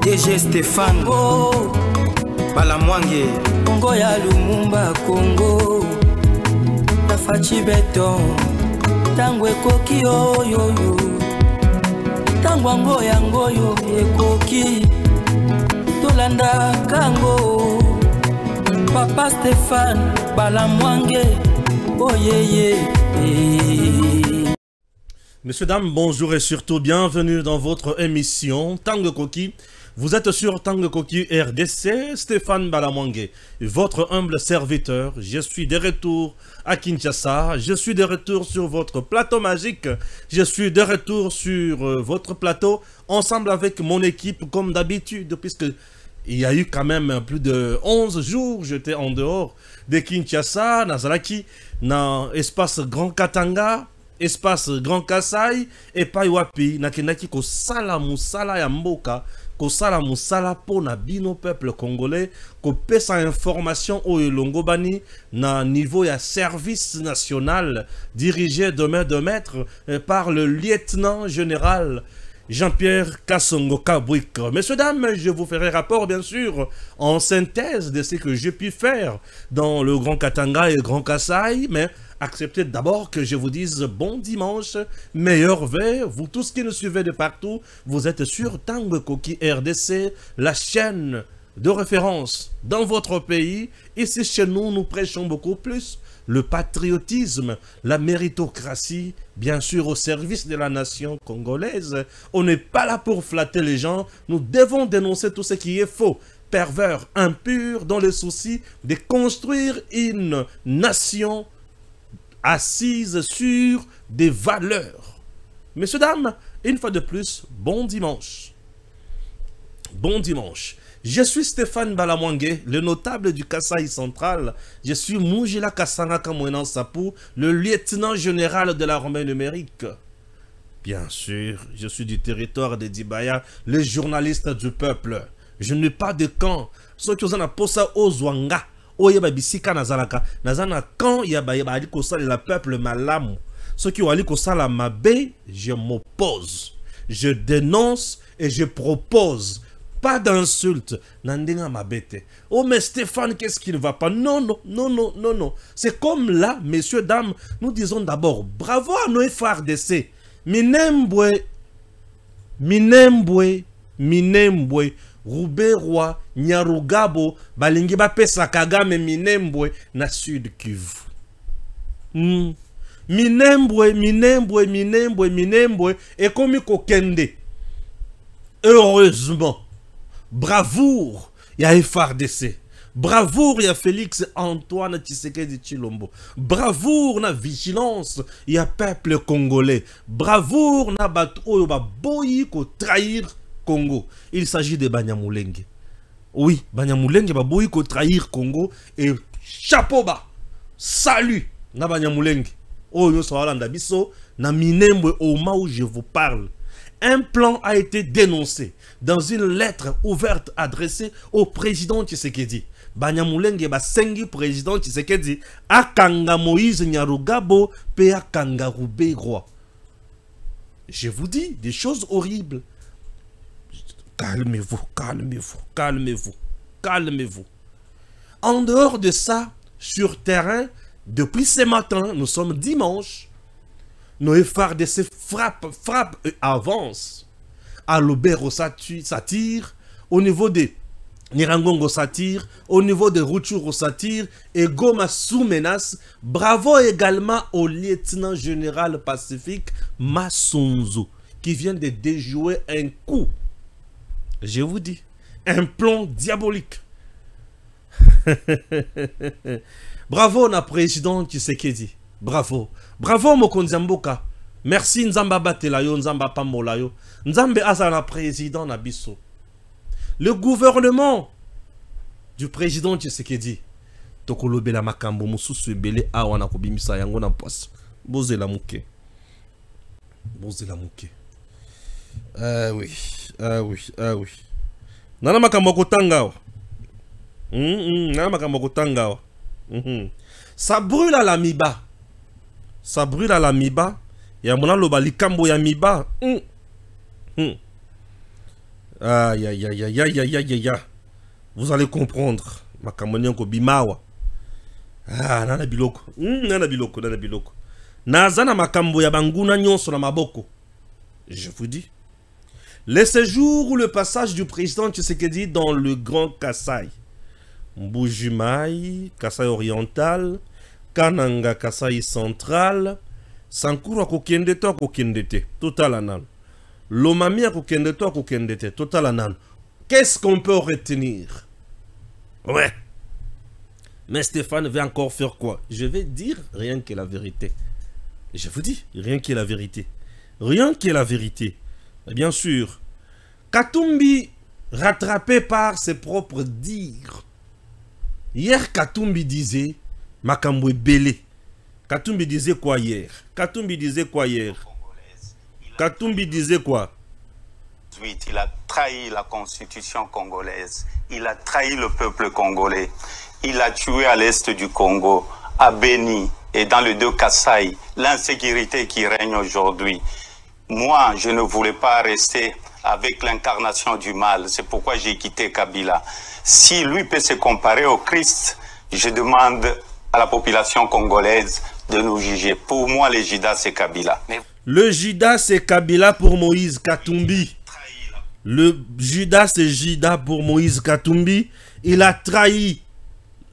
DG Stéphane oh. Balamwange Congo ya Lumumba Congo na fachi beton tango ekoki oyoyo tango ango yango yo ekoki tolanda kango Papa Stéphane Balamwange oh yeah. Messieurs, dames, bonjour et surtout bienvenue dans votre émission Tango Koki. Vous êtes sur Tango Koki RDC, Stéphane Balamwange, votre humble serviteur. Je suis de retour à Kinshasa, je suis de retour sur votre plateau magique, je suis de retour sur votre plateau, ensemble avec mon équipe comme d'habitude, puisque il y a eu quand même plus de 11 jours, j'étais en dehors de Kinshasa, Nazaraki, dans l'espace Grand Katanga, espace Grand Kasai, et Paiwapi, nakenaki ko sala musala ya mboka, ko sala musala po na bino peuple congolais, ko pesa information au Longobani na niveau ya service national dirigé de main de maître par le lieutenant général Jean-Pierre Kassongo Kabwik. Messieurs, dames, je vous ferai rapport, bien sûr, en synthèse de ce que j'ai pu faire dans le Grand Katanga et le Grand Kasai, mais acceptez d'abord que je vous dise bon dimanche, meilleur vœu. Vous tous qui nous suivez de partout, vous êtes sur Tango Koki RDC, la chaîne de référence dans votre pays. Ici, chez nous, nous prêchons beaucoup plus le patriotisme, la méritocratie, bien sûr au service de la nation congolaise. On n'est pas là pour flatter les gens, nous devons dénoncer tout ce qui est faux, pervers, impur, dans le souci de construire une nation assise sur des valeurs. Messieurs, dames, une fois de plus, bon dimanche. Bon dimanche. Je suis Stéphane Balamwange, le notable du Kasaï central. Je suis Moujila Kassanga Kamwenan Sapou, le lieutenant général de l'armée numérique. Bien sûr, je suis du territoire de Dibaya, le journaliste du peuple. Je n'ai pas de camp. Ceux qui ont posa ozwanga, oyeba bisika nazalaka, nazana camp yaba ali kosala la peuple malamu. Ceux qui ont ali kosala mabe, je m'oppose. Je dénonce et je propose. Pas d'insulte. Nandinga mabete. Oh mais Stéphane, qu'est-ce qui ne va pas? Non, non, non, non, non, non. C'est comme là, messieurs, dames, nous disons d'abord bravo à nos FARDC. Minembwe, Minembwe, Minembwe, Rouberoi, Nyarugabo, Balingi Bapesa Kagame, Minembwe, na Sud Kivu. Minembwe, Minembwe, Minembwe, Minembwe, et comme Kokende. Heureusement. Bravoure, il y a FARDC. Bravoure, il y a Félix Antoine Tshisekedi Tshilombo. Bravoure, na vigilance, il y a peuple congolais. Bravoure, na bato ba boyi ko trahir Congo. Il s'agit de Banyamulenge. Oui, Banyamulenge ba boyi ko trahir Congo et chapeau bas. Salut na Banyamulenge. Oh yo sawalanda biso na Minembwe au moment où je vous parle. Un plan a été dénoncé dans une lettre ouverte adressée au président Tshisekedi. Banyamulenge basengi président Tshisekedi akanga Moïse Nyarugabo pe akanga Rouberoi. Je vous dis des choses horribles. Calmez-vous, calmez-vous, calmez-vous, calmez-vous. En dehors de ça, sur terrain, depuis ce matin, nous sommes dimanche. Nos FARDC frappent et avancent. À Lubero Satire, au niveau des Nirangongo Satire, au niveau de Rutshuru Satire et Goma sous menace. Bravo également au lieutenant général Pacifique Massunzu qui vient de déjouer un coup. Je vous dis, un plan diabolique. Bravo na président Tshisekedi. Bravo. Bravo Mokonzi Mboka. Merci Nzamba Batela yo, Nzamba Pambola yo. Nzambe azala président na biso. Le gouvernement du président Tshisekedi. Tokolobela makambo mususu ebele awa na kobimisa yango na poisse. Bozela muke. Bozela muke. Oui. Oui. Nana makambo kotanga wa. Nana makambo kotanga wa. Ça brûle à la miba. Ça brûle à la miba. Ya mona loba likambo ya miba. Aïe, aïe, aïe, aïe, aïe, aïe, aïe, aïe. Vous allez comprendre. Makamonyanko bimawa. Ah, nana biloko. Nana biloko, nana biloko. Nazana makambo ya banguna nyonso na maboko. Je vous dis. Le séjour ou le passage du président Tshisekedi dans le Grand Kasaï. Mbujimaï, Kasaï oriental, Kananga, Kasaï central, Sankura kokendete kokendete, total anan. Lomami kokendete kokendete, total anan. Qu'est-ce qu'on peut retenir? Ouais. Mais Stéphane veut encore faire quoi? Je vais dire rien que la vérité. Je vous dis, rien que la vérité. Rien que la vérité. Et bien sûr, Katumbi, rattrapé par ses propres dires. Hier, Katumbi disait, Makambwe Belé. Katumbi disait quoi hier? Katumbi disait quoi hier? Katumbi disait quoi? Il a trahi la constitution congolaise. Il a trahi le peuple congolais. Il a tué à l'est du Congo, à Beni et dans le deux Kasaï, l'insécurité qui règne aujourd'hui. Moi, je ne voulais pas rester avec l'incarnation du mal. C'est pourquoi j'ai quitté Kabila. Si lui peut se comparer au Christ, je demande à la population congolaise de nous juger. Pour moi, le Jida, c'est Kabila. Le Jida, c'est Kabila pour Moïse Katumbi. Le Judas, c'est Jida pour Moïse Katumbi. Il a trahi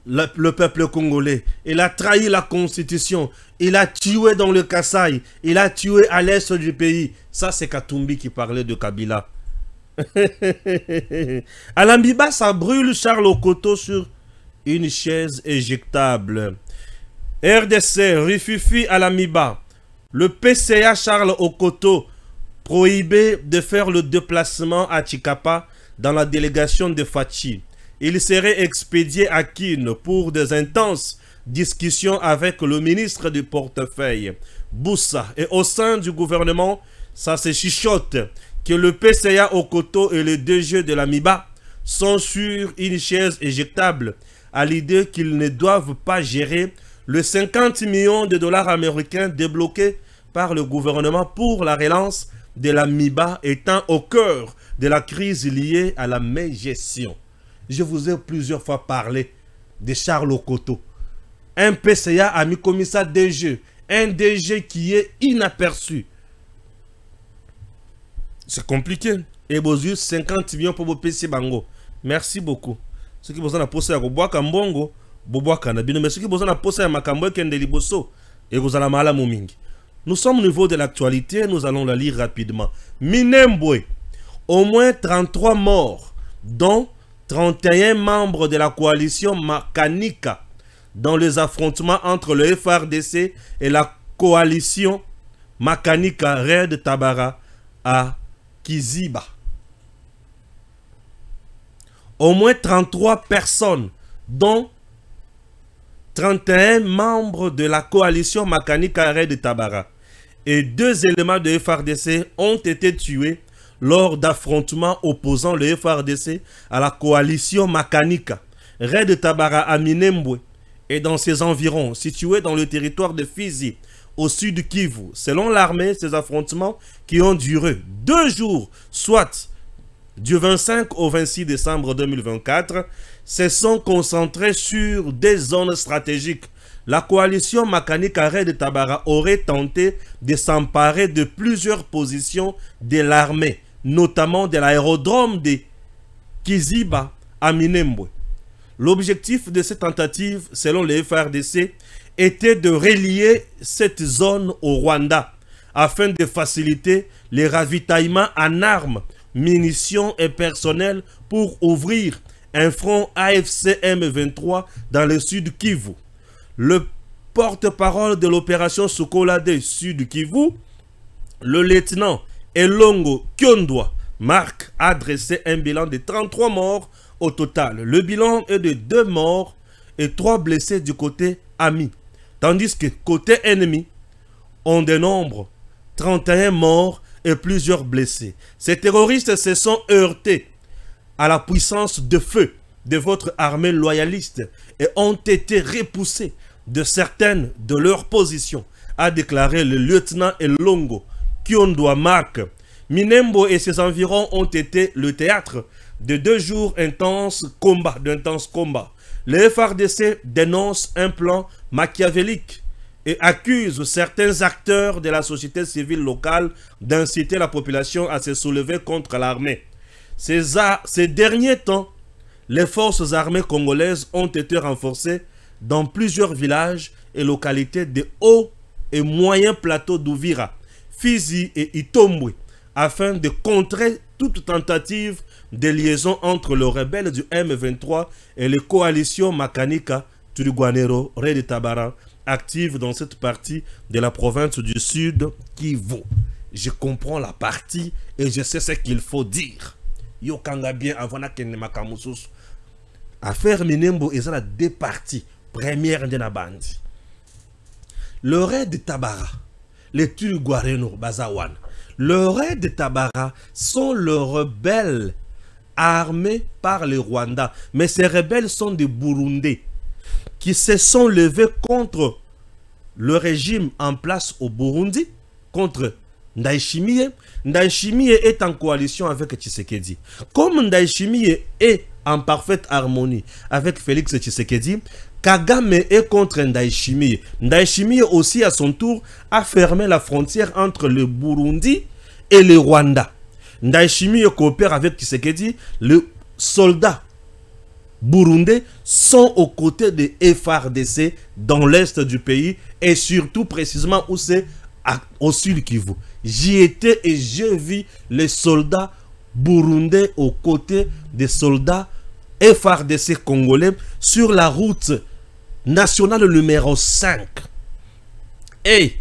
le peuple congolais. Il a trahi la constitution. Il a tué dans le Kasaï. Il a tué à l'est du pays. Ça, c'est Katumbi qui parlait de Kabila. À l'Ambiba, ça brûle Charles Okoto sur une chaise éjectable. RDC, Rififi à l'Amiba. Le PCA Charles Okoto prohibé de faire le déplacement à Chikapa dans la délégation de Fachi. Il serait expédié à Kin pour des intenses discussions avec le ministre du portefeuille, Boussa. Et au sein du gouvernement, ça se chichote que le PCA Okoto et les DG de l'Amiba sont sur une chaise éjectable à l'idée qu'ils ne doivent pas gérer le 50 millions de dollars américains débloqués par le gouvernement pour la relance de l'Amiba étant au cœur de la crise liée à la mégestion. Je vous ai plusieurs fois parlé de Charles Okoto. Un PCA a mis comme ça DG. Un DG qui est inaperçu. C'est compliqué. Et vous avez 50 millions pour vos PC Bango. Merci beaucoup. Ce qui vous a posé à Boboaka Mbongo, Boboaka Nabino, mais ce qui vous a posé à Makambo Kendeliboso, et vous allez mal à Momingi. Nous sommes au niveau de l'actualité, nous allons la lire rapidement. Minembwe, au moins 33 morts, dont 31 membres de la coalition Makanika, dans les affrontements entre le FRDC et la coalition Makanika Red Tabara à Kiziba. Au moins 33 personnes, dont 31 membres de la coalition Makanika Red Tabara et 2 éléments de FRDC ont été tués lors d'affrontements opposant le FRDC à la coalition Makanika Red Tabara à Minembwe et dans ses environs, situés dans le territoire de Fizi, au sud Kivu. Selon l'armée, ces affrontements qui ont duré 2 jours, soit du 25 au 26 décembre 2024, se sont concentrés sur des zones stratégiques. La coalition Makanika Red Tabara aurait tenté de s'emparer de plusieurs positions de l'armée, notamment de l'aérodrome de Kiziba à Minembwe. L'objectif de cette tentative, selon les FRDC, était de relier cette zone au Rwanda afin de faciliter les ravitaillements en armes, munitions et personnel pour ouvrir un front AFC M23 dans le sud Kivu. Le porte-parole de l'opération Sokolade Sud Kivu, le lieutenant Elongo Kyondwa Marc, a dressé un bilan de 33 morts au total. Le bilan est de 2 morts et 3 blessés du côté ami. Tandis que côté ennemi, on dénombre 31 morts et plusieurs blessés. Ces terroristes se sont heurtés à la puissance de feu de votre armée loyaliste et ont été repoussés de certaines de leurs positions, a déclaré le lieutenant Elongo Kyondwa Marc, Minembwe et ses environs ont été le théâtre de 2 jours d'intenses combats. Le FARDC dénonce un plan machiavélique et accuse certains acteurs de la société civile locale d'inciter la population à se soulever contre l'armée. Ces derniers temps, les forces armées congolaises ont été renforcées dans plusieurs villages et localités de hauts et moyens plateaux d'Ouvira, Fizi et Itombwe, afin de contrer toute tentative de liaison entre les rebelles du M23 et les coalitions Makanika, Turiguanero, Red Tabara, actives dans cette partie de la province du Sud Kivu. Je comprends la partie et je sais ce qu'il faut dire. Yo kanga bien avant na makamusus. Affaire Minembwe, ils ont 2 parties. Première de la bande. Le Red Tabara, les Turiguanero, Bazawan. Le Red Tabara sont les rebelles armés par le Rwanda. Mais ces rebelles sont des Burundais qui se sont levés contre le régime en place au Burundi, contre Ndayishimiye. Ndayishimiye est en coalition avec Tshisekedi. Comme Ndayishimiye est en parfaite harmonie avec Félix Tshisekedi, Kagame est contre Ndayishimiye. Ndayishimiye aussi à son tour a fermé la frontière entre le Burundi et le Rwanda. Ndayishimiye coopère avec Tshisekedi. Les soldats burundais sont aux côtés des FARDC dans l'est du pays et surtout précisément où c'est au sud Kivu. J'y étais et j'ai vu les soldats burundais aux côtés des soldats FARDC congolais sur la route nationale numéro 5. Et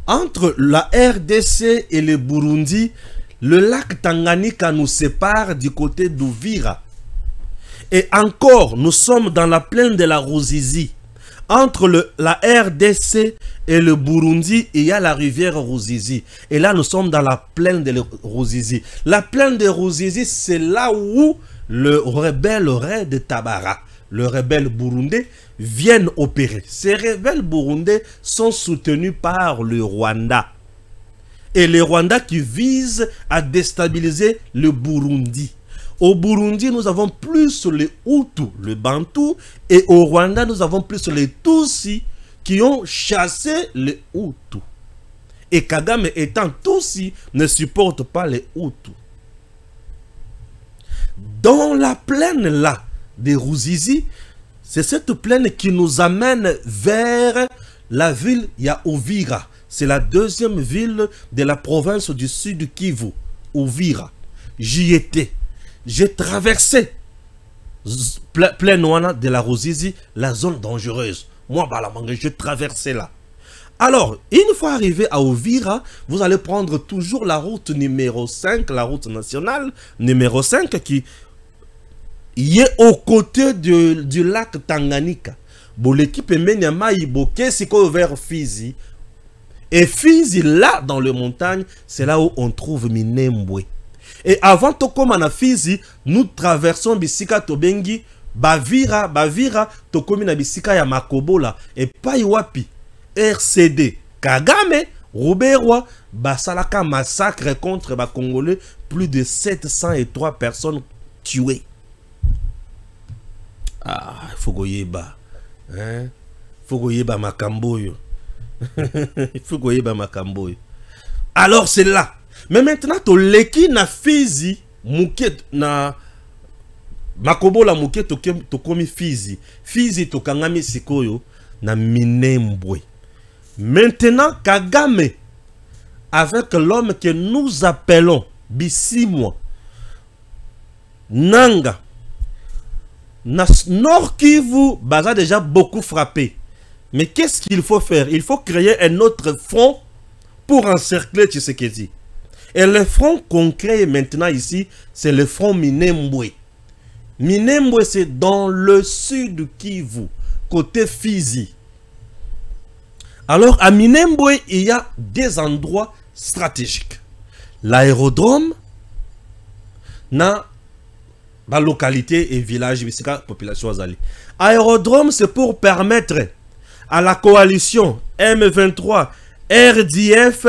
entre la RDC et le Burundi, le lac Tanganyika nous sépare du côté d'Ouvira. Et encore, nous sommes dans la plaine de la Ruzizi. Entre la RDC et le Burundi, il y a la rivière Ruzizi. Et là, nous sommes dans la plaine de la Ruzizi. La plaine de Ruzizi, c'est là où le rebelle Red Tabara, le rebelle burundais, viennent opérer. Ces rebelles burundais sont soutenus par le Rwanda. Et le Rwanda qui vise à déstabiliser le Burundi. Au Burundi, nous avons plus les Hutus, le Bantou, et au Rwanda, nous avons plus les Tutsis qui ont chassé les Hutus. Et Kagame étant Tutsi, ne supporte pas les Hutus. Dans la plaine là, de Ruzizi, c'est cette plaine qui nous amène vers la ville Uvira. C'est la 2e ville de la province du sud Kivu, Uvira. J'y étais. J'ai traversé plaine de la Ruzizi, la zone dangereuse. Moi, Balamanga, j'ai traversé là. Alors, une fois arrivé à Uvira, vous allez prendre toujours la route numéro 5, la route nationale numéro 5 qui est aux côtés du lac Tanganyika. Bon, l'équipe Menyama Iboke, c'est vers Fizi. Et Fizi, là, dans les montagnes, c'est là où on trouve Minembwe. Et avant Tokomana Fizi, nous traversons Bisika Tobengi, Bavira, Tokomina Bisika ya Makobola, et Paiwapi, RCD, Kagame, Rouberwa, Basalaka massacre contre les Congolais, plus de 703 personnes tuées. Ah, Fogoyeba, hein? Fogoyeba Makamboyo. Fogoyeba Makamboyo. Alors c'est là. Mais maintenant, to leki na Fizi, Mouket na Makobola Mouket to komi Fizi. Fizi to kangami sikoyo na Minembwe. Maintenant, Kagame, avec l'homme que nous appelons Bisimwa, Nanga, Nord Kivu, Baza déjà beaucoup frappé. Mais qu'est-ce qu'il faut faire? Il faut créer un autre front pour encercler Tshisekedi. Et le front qu'on crée maintenant ici, c'est le front Minembwe. Minembwe, c'est dans le sud Kivu, côté Fizi. Alors, à Minembwe, il y a des endroits stratégiques. L'aérodrome, na la localité et village, population azali. Aérodrome, c'est pour permettre à la coalition M23, RDF,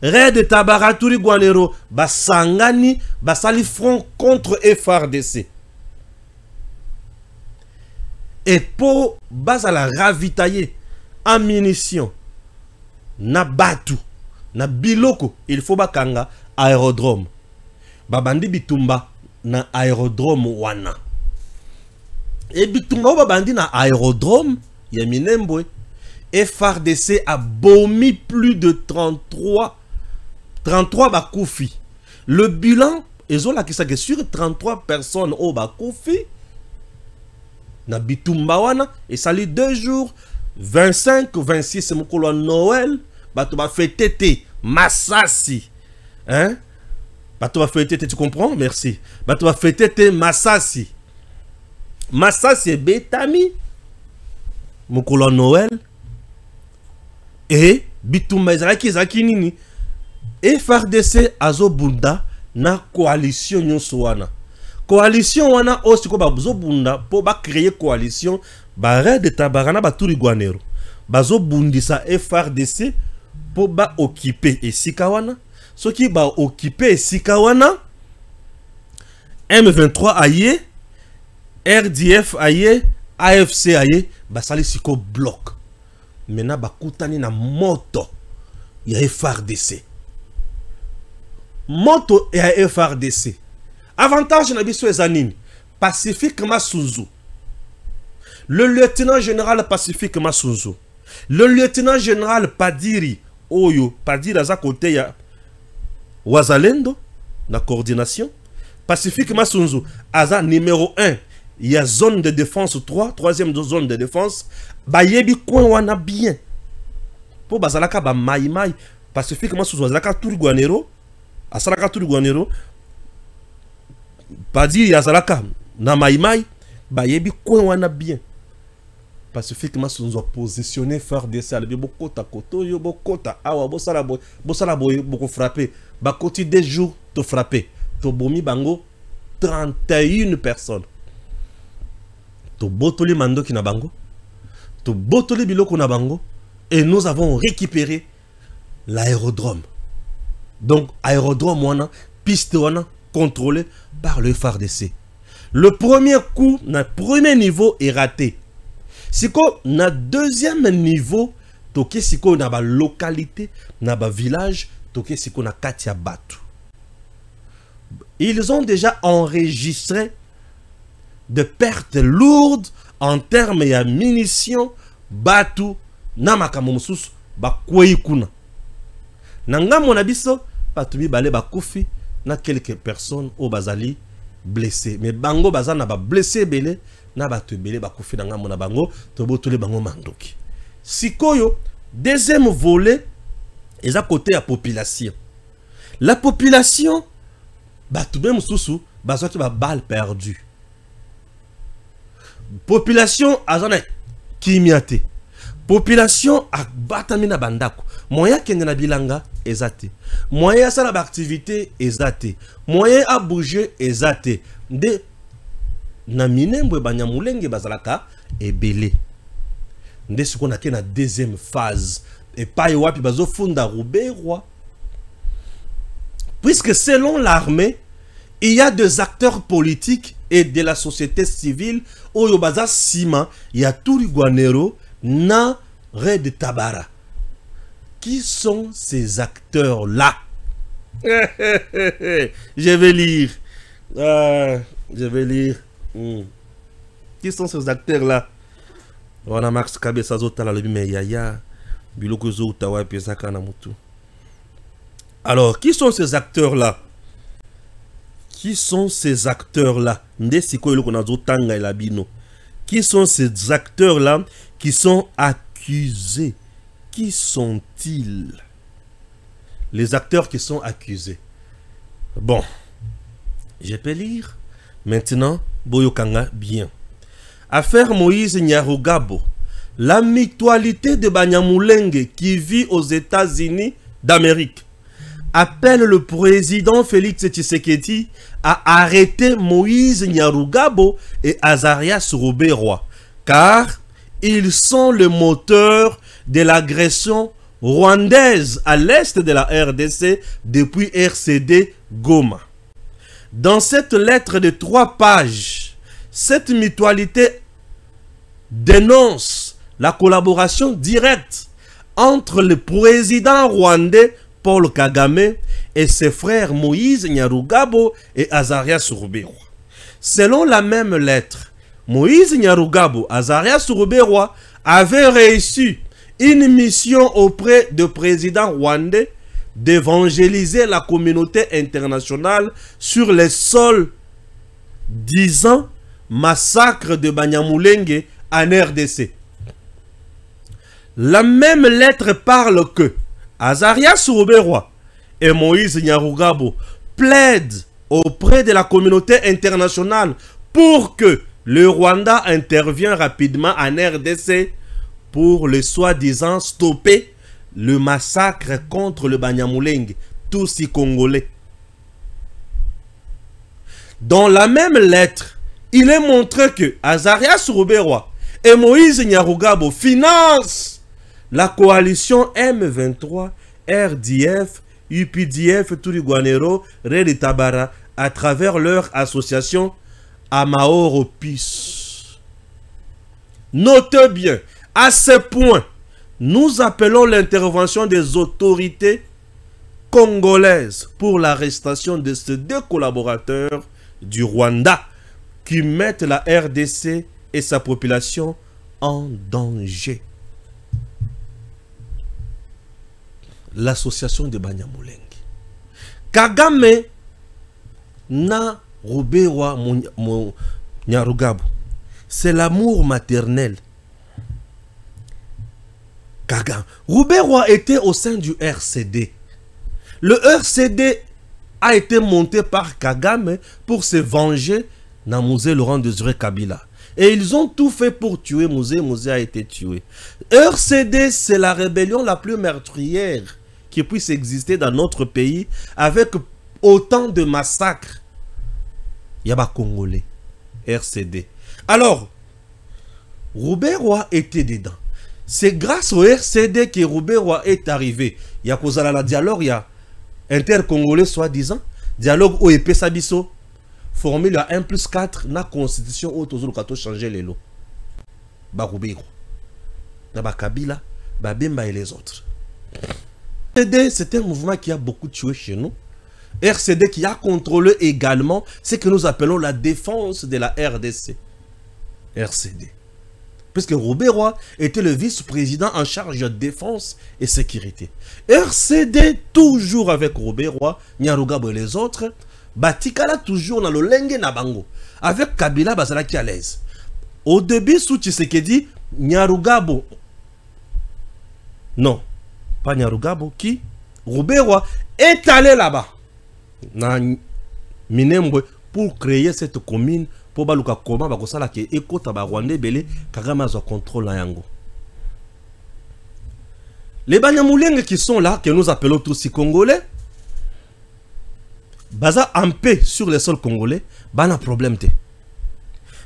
Red Tabara Turi Guanero, Basangani, Basali front contre FRDC. Et pour Basala ravitailler en munitions, na batu, na biloko, il faut bakanga aérodrome. Babandi bitumba na aérodrome wana. Et bitumba babandi na aérodrome, ya minembwe. FRDC a bomi plus de 33 bakoufi. Le bilan, ezola qui est sur 33 personnes au bakoufi. Na bitumba wana, et ça lit 2 jours, 25 ou 26, c'est mon colon Noël. Bato ba fêter Massassi. Hein? Bato ba fêter, tu comprends? Merci. Bato ba fêter Massassi. Massassi et Betami. Mon colon Noël. Et bitumba ezalaki nini? FRDC azobunda na coalition nyonso wana. Coalition wana aussi ko bazobunda po ba créer coalition ba Red Tabara na Baturi Guanero. Bazobundisa FRDC po ba occuper esika wana. Soki ba occuper esika wana, M23 aye, RDF aye, AFC aye, basali siko bloc. Maintenant bakutani na moto ya FRDC. Moto ya FRDC. Avantage na biso ezanini. Pacifique Massunzu. Le lieutenant général Pacifique Massunzu. Le lieutenant général Padiri Oyo. Padiri aza côté ya Wazalendo na coordination. Pacifique Massunzu aza numéro 1. Il y a zone de défense 3, troisième zone de défense. Bayebi coin wana bien. Po bazalaka ba mai Pacifique Massunzu azalaka Turi Guanero. Asalaka Turi Guanero. Padi yazalaka na mai bayebi coin wana bien. Pacifique Massunzu a positionné FARDC à bokota koto yo bokota awa bosala boy boko frapper. Ba koti des jours te frapper. To bomi bango 31 personnes. To botoli mando ki na bango. To botoli biloko na bango. Et nous avons récupéré l'aérodrome. Donc, aérodrome wana, piste wana, contrôlé par le FARDC. Le premier coup, na premier niveau est raté. Siko, na deuxième niveau, toke siko na ba localité, na ba village, toke siko na Katia Batu. Ils ont déjà enregistré de pertes lourdes en termes de munitions, Batu, na makamomusus, ba kwei-kuna. Nanga monabiso, Patubi bale ba koufi, na quelques personnes au bazali blessés. Mais bango bazana ba blessé belé, na ba te belé ba koufi nanga mona bango, to botole bango mandoki. Sikoyo, deuxième volet, est à côté à population. La population, Batube mususu, bazaki ba balle perdue. Population azana kimiate. Population a batamina bandako. Moyen kende na bilanga ezate. Moyen a sala activité ezate. Moyen a bouger ezate. De na minembwe banyamulenge bazalaka ebele. Nde ce qu'on a na deuxième phase. Et pas wapi bazo funda Roubaix-Roi. Puisque selon l'armée, il y a des acteurs politiques et de la société civile. Oyo baza sima, il y a Turi Guanero, na Red Tabara. Qui sont ces acteurs-là? Je vais lire. Je vais lire. Qui sont ces acteurs-là? On a Max Kabesazo Talalobi Yaya. Bilokozo Utawa Pesaka Namutu. Alors, qui sont ces acteurs-là? Qui sont ces acteurs-là? Qui sont ces acteurs-là qui sont accusés? Qui sont-ils? Les acteurs qui sont accusés. Bon, je peux lire. Maintenant, Boyokanga bien. Affaire Moïse Nyarugabo. La mutualité de Banyamulenge qui vit aux États-Unis d'Amérique appelle le président Félix Tshisekedi à arrêter Moïse Nyarugabo et Azarias Roubaix-Roi, car ils sont le moteur de l'agression rwandaise à l'est de la RDC depuis RCD Goma. Dans cette lettre de 3 pages, cette mutualité dénonce la collaboration directe entre le président rwandais Paul Kagame et ses frères Moïse Nyarugabo et Azarias Ruberwa. Selon la même lettre, Moïse Nyarugabo, Azarias Ruberwa avait réussi une mission auprès du président rwandais d'évangéliser la communauté internationale sur les sols disant massacre de Banyamulenge en RDC. La même lettre parle que Azarias Ruberwa et Moïse Nyarugabo plaident auprès de la communauté internationale pour que le Rwanda intervienne rapidement en RDC pour le soi-disant stopper le massacre contre le Banyamulenge, tous les Congolais. Dans la même lettre, il est montré que Azarias Ruberwa et Moïse Nyarugabo financent la coalition M23, RDF, UPDF, Turiguanero, Redi Tabara à travers leur association Amaoro Peace. Notez bien, à ce point, nous appelons l'intervention des autorités congolaises pour l'arrestation de ces 2 collaborateurs du Rwanda qui mettent la RDC et sa population en danger. L'association de Banyamulenge. Kagame na Ruberwa Nyarugabo. C'est l'amour maternel. Kagame. Ruberwa était au sein du RCD. Le RCD a été monté par Kagame pour se venger dans Mouzé Laurent Désiré Kabila. Et ils ont tout fait pour tuer Mouzé. Mouzé a été tué. RCD, c'est la rébellion la plus meurtrière qui puisse exister dans notre pays avec autant de massacres. Yaba Congolais. RCD. Alors, Ruberwa était dedans. C'est grâce au RCD que Ruberwa est arrivé. Il y a causé la dialogue, il y a inter-congolais soi-disant. Dialogue au épée Sabiso. Formule 1+4 na constitution où tous les changer les lots. Ba Ruberwa. Ba Kabila, ba Bemba et les autres. RCD, c'est un mouvement qui a beaucoup tué chez nous. RCD qui a contrôlé également ce que nous appelons la défense de la RDC. RCD. Puisque Ruberwa était le vice-président en charge de défense et sécurité. RCD, toujours avec Ruberwa, Nyarugabo et les autres, Batikala toujours dans le Lenge Nabango. Avec Kabila Bazalaki à l'aise. Au début, sous Tshisekedi, Nyarugabo. Non, pas Nyarugabo, qui Ruberwa est allé là-bas. Dans Minembwe pour créer cette commune. Pour baluka koma bakosala ke ekota ba Rwandais belé Kagame a contrôle na yango. Les Banyamulenge qui sont là, que nous appelons tous les Congolais, baza en paix sur les sols congolais, bana problème te.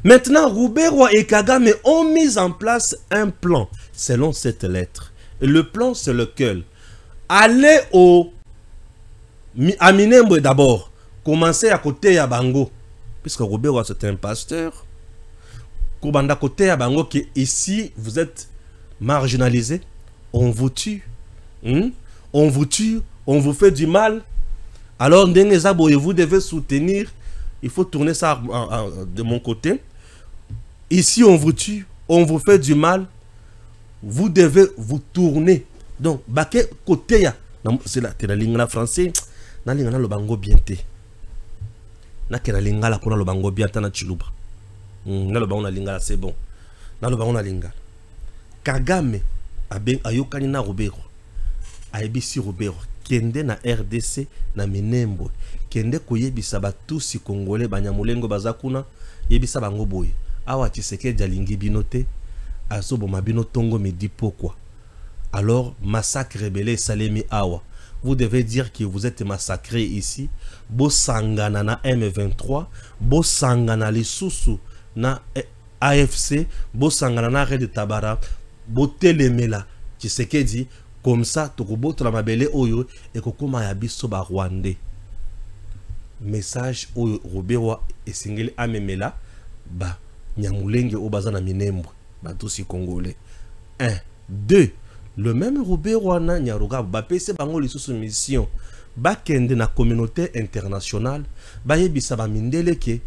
Maintenant, Ruberwa et Kagame ont mis en place un plan selon cette lettre. Et le plan, c'est lequel? Aller à Minembwe d'abord, commencer à côté à Bango. Puisque Ruberwa c'est un pasteur. Koubanda côté à Bango qui ici vous êtes marginalisé. On vous tue. On vous tue. On vous fait du mal. Alors vous devez soutenir. Il faut tourner ça de mon côté. Ici on vous tue. On vous fait du mal. Vous devez vous tourner. Donc, baké côté ya. C'est la ligne français. Na ligne le Bango bien té. Na kera lingala kuna lo Bango bien tana chiluba. Na lo Bango na lingala c'est bon. Na lo Bango na lingala. Kagame ayokani na Ruberwa. Aibisi Ruberwa kende na RDC na Minembwe. Kende koyebisa batusi Congolais Banyamulengo bazakuna yebisa bango boye. Awa Tshisekedi alingi binote azobo mabino tongo me dit pourquoi. Alors massacre rebelle salemi awa. Vous devez dire que vous êtes massacré ici. Bosangana na M23, Bosangana lisusu na AFC, Bosangana na Redi Tabara, Botelemela, Tshisekedi Comme ça, tokoboto la mabele oyo et kokoma ya biso ba Rwandais. Message oyo Roberwa et Singeli amemela ba Nyamulenge o bazana minembwe ba tous congolais. 1 2 le même Roberwa na Nyaruga ba pese bango lisusu mission ba kende na communauté internationale ba yebisa ba mindele ke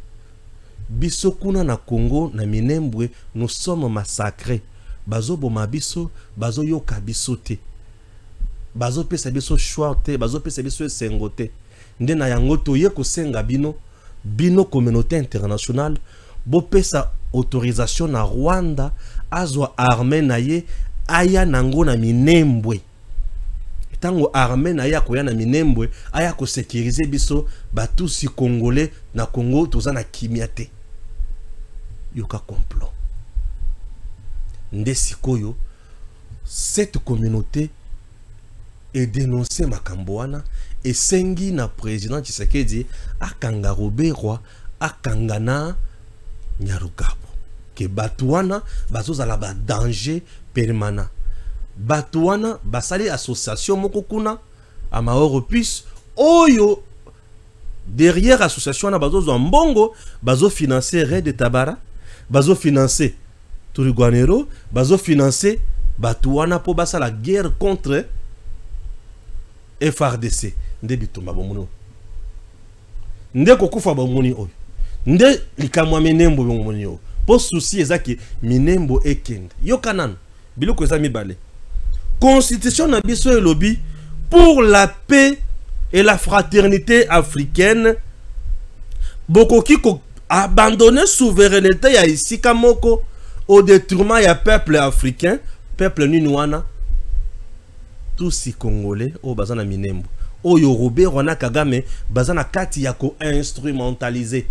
biso kuna na Congo na minembwe nous sommes massacrés. Bazo boma biso bazo yoka biso te. Bazo pesa biso choix te, bazo pesa biso sengote. Nde na yango toye ko senga bino communauté internationale bo pesa autorisation na Rwanda azwa armée na ye aya nango na minembwe. Tango armée na ya koya na minembwe aya ko sécuriser biso ba tous congolais na Congo toza na kimia te. Yoka complot. Nde sikoyo cette communauté est dénoncée makambo wana et sengi na président Tshisekedi akanga Roberwa akanga na Nyarugabo ke batuana bazozala ba danger permanent. Batuana basali association moko kuna ama Europus oyo derrière association na bazozo mbongo bazo financer Red Tabara bazo financer Turiguanero bazo financer batuana po basa la guerre contre FRDC. Nde bitumba bomuno nde kokufa bomuni oyo nde likamwa minembo bomuni oyo po souci ezaki minembo ekende yokanan biloko eza mibale constitution na biso elobi pour la paix et la fraternité africaine bokoki ko abandonner souveraineté ya isika moko au détriment ya peuple africain peuple nini tous congolais au bazana minembo oyo Roberwa na Kagame bazana kati ya ko instrumentaliser.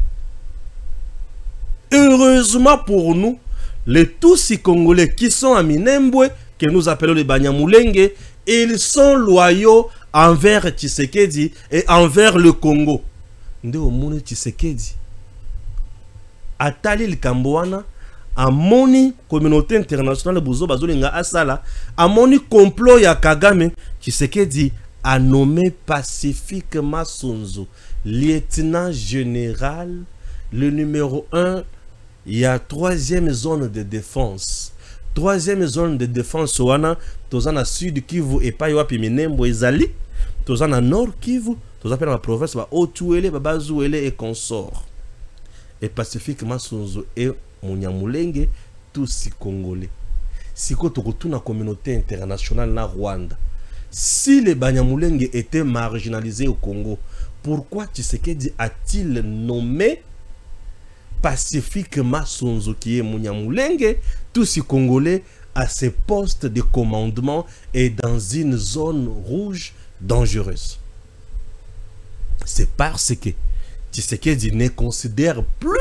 Heureusement pour nous, les tous congolais qui sont à Minembwe, que nous appelons les Banyamulenge, ils sont loyaux envers Tshisekedi et envers le Congo. Nde omoni Tshisekedi atali likamboana amoni communauté internationale buzo bazolinga asala amoni complot ya Kagame. Tshisekedi a nommé Pacifique Massunzu lieutenant général, le numéro 1, il y a 3e zone de défense. 3e zone de défense wana tozana sud Kivu et pa yoapi minembo ezali tozana nord Kivu tozapela la province ba Otuele ba Bazuele et consort. Et Pacifique Massunzu et Munyamulenge tous congolais. Siko tokotuna communauté internationale na Rwanda. Si les Banyamulenge étaient marginalisés au Congo, pourquoi Tshisekedi a-t-il nommé Pacifique Massunzu qui est Munyamulenge, tous ces Congolais à ces postes de commandement et dans une zone rouge dangereuse? C'est parce que Tshisekedi ne considère plus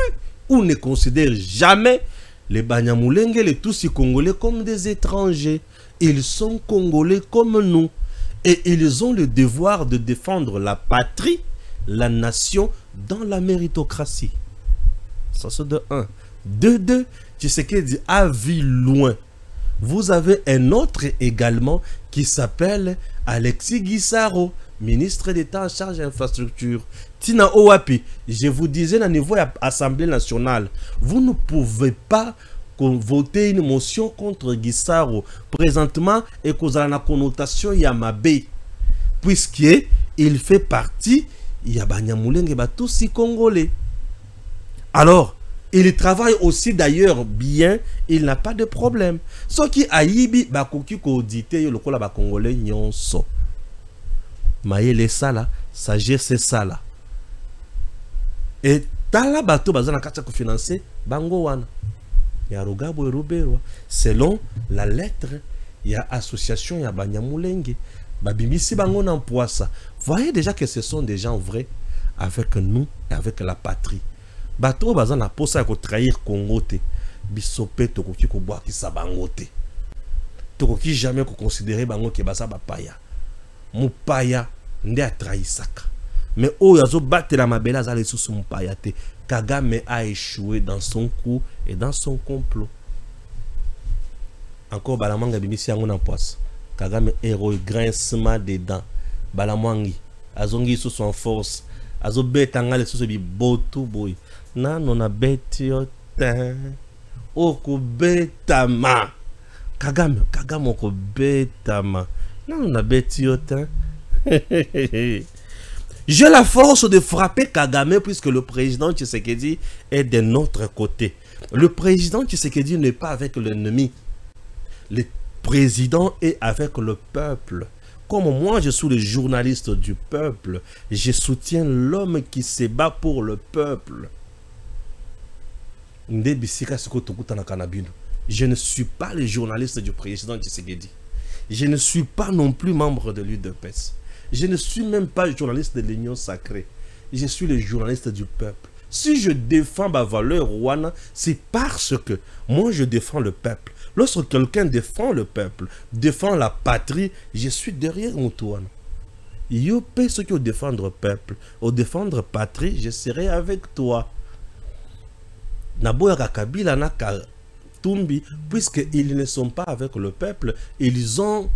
ou ne considère jamais les Banyamulenge, les tous Congolais comme des étrangers. Ils sont Congolais comme nous. Et ils ont le devoir de défendre la patrie, la nation dans la méritocratie. Ça c'est de 1. De 2, Tshisekedi a vu loin. Vous avez un autre également qui s'appelle Alexis Gisaro, ministre d'État en charge de l'infrastructure. Tina Owapi, je vous disais au niveau de l'Assemblée nationale, vous ne pouvez pas voter une motion contre Gisaro présentement et qu'on a la connotation Yamabe, puisqu'il fait partie Banyamulenge tous congolais. Alors il travaille aussi d'ailleurs bien, il n'a pas de problème. Ce qui a yibi bakoki ko dite yo lokola ba congolais nyonso. Mayele sala, sagesse sala. Et tala bato bazana kata ko financer bango wana. Ya Rugabo et Roberwa selon la lettre il y a association ya Banyamulenge babimisi bango na Mpoasa. Voyez déjà que ce sont des gens vrais avec nous et avec la patrie. Bato bazana posa ko trahir Congo te bisope to koki ko boaki sa bango te to koki jamais ko considérer bango ke basa ba paya mupaya nde a trahisaka mais o yazo battre la mabela za le sous mupaya te. Kagame a échoué dans son coup et dans son complot. Encore balamanga bimisi yango na Mpoasa Kagame héros grincement des dents. Balamwangi. Azongi sous son force. Azo betanga le sous bi botu boy. Nano na beti yotin. Oko betama. Kagame oko betama. Nano na beti yotin. J'ai la force de frapper Kagame puisque le président Tshisekedi est de notre côté. Le président Tshisekedi n'est pas avec l'ennemi. Le président est avec le peuple. Comme moi, je suis le journaliste du peuple, je soutiens l'homme qui se bat pour le peuple. Je ne suis pas le journaliste du président Tshisekedi. Je ne suis pas non plus membre de l'UDPS. Je ne suis même pas journaliste de l'Union sacrée. Je suis le journaliste du peuple. Si je défends ma valeur, Rwanda, c'est parce que moi je défends le peuple. Lorsque quelqu'un défend le peuple, défend la patrie, je suis derrière Antoine. Yo paie ceux qui défendre le peuple, au défendre patrie, je serai avec toi. Naboya Kabila na Tumbi, puisqu'ils ne sont pas avec le peuple, ils ont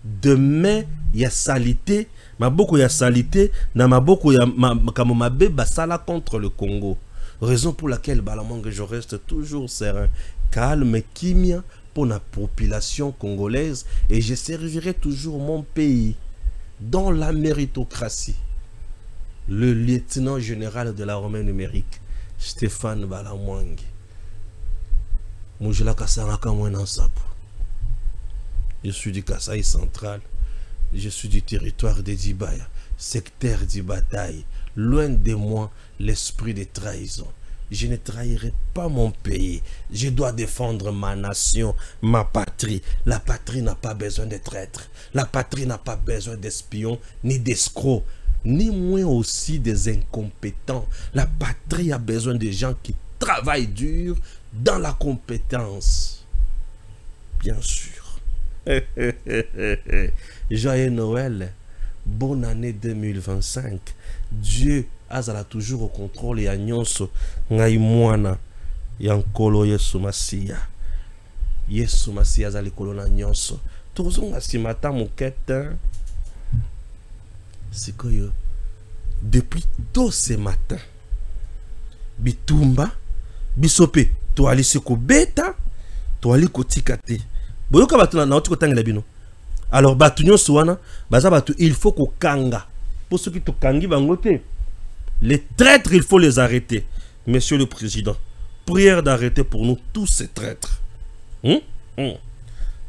demain ya salité, maboko ya salité, na maboko ya kamomabe basala contre le Congo. Raison pour laquelle Balamwange je reste toujours serein, calme, kimia pour la population congolaise et je servirai toujours mon pays dans la méritocratie. Le lieutenant général de l'armée numérique, Stéphane Balamwange. Moujela Kasaraka Mwenansapo. Je suis du Kasaï central. Je suis du territoire de Dibaya, secteur de bataille. Loin de moi l'esprit de trahison. Je ne trahirai pas mon pays. Je dois défendre ma nation, ma patrie. La patrie n'a pas besoin de traîtres. La patrie n'a pas besoin d'espions, ni d'escrocs, ni moins aussi des incompétents. La patrie a besoin de gens qui travaillent dur dans la compétence. Bien sûr. Joyeux Noël, bonne année 2025. Dieu azala toujours au contrôle ya nyonso ngai mwana yankolo Yesu Masia. Yesu Masia azali kolona nyonso. Tozonga simata mokete. Sikoyo depuis tôt ce matin. Bitumba bisope to ali seko beta to ali kotikate. Boyoka batu na oti kotangela bino. Alors batu nyonso wana baza batu il faut ko kanga. Pour ceux qui te kangi bangote. Les traîtres, il faut les arrêter. Monsieur le Président, prière d'arrêter pour nous tous ces traîtres.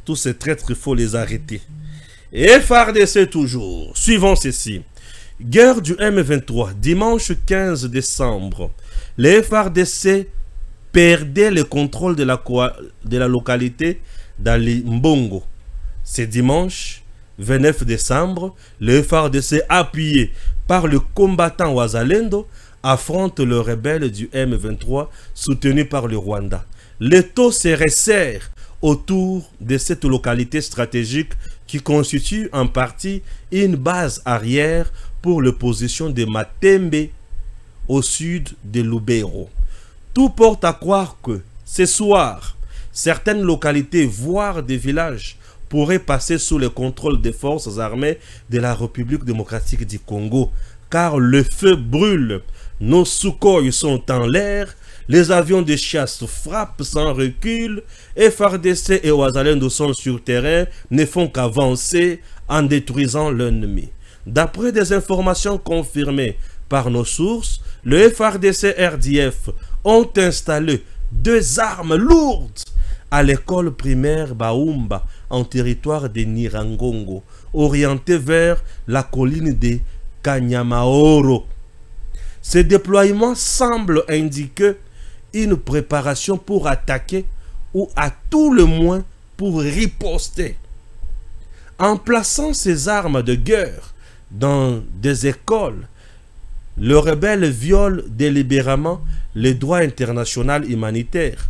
Tous ces traîtres, il faut les arrêter. Et FARDC toujours. Suivons ceci. Guerre du M23, dimanche 15 décembre. Les FARDC perdaient le contrôle de la localité d'Ali Mbongo. C'est dimanche 29 décembre, le FARDC appuyé par le combattant Wazalendo affronte le rebelle du M23 soutenu par le Rwanda. Les taux se resserrent autour de cette localité stratégique qui constitue en partie une base arrière pour l'opposition de Matembe au sud de Lubero. Tout porte à croire que ce soir, certaines localités, voire des villages, pourraient passer sous le contrôle des forces armées de la République démocratique du Congo, car le feu brûle, nos Sukhoi sont en l'air, les avions de chasse frappent sans recul, et FARDC et Wazalendo sont sur terrain, ne font qu'avancer en détruisant l'ennemi. D'après des informations confirmées par nos sources, le FARDC-RDF ont installé 2 armes lourdes à l'école primaire Baumba en territoire de Nirangongo, orienté vers la colline de Kanyamaoro. Ce déploiement semble indiquer une préparation pour attaquer ou à tout le moins pour riposter. En plaçant ces armes de guerre dans des écoles, le rebelle viole délibérément le droit international humanitaire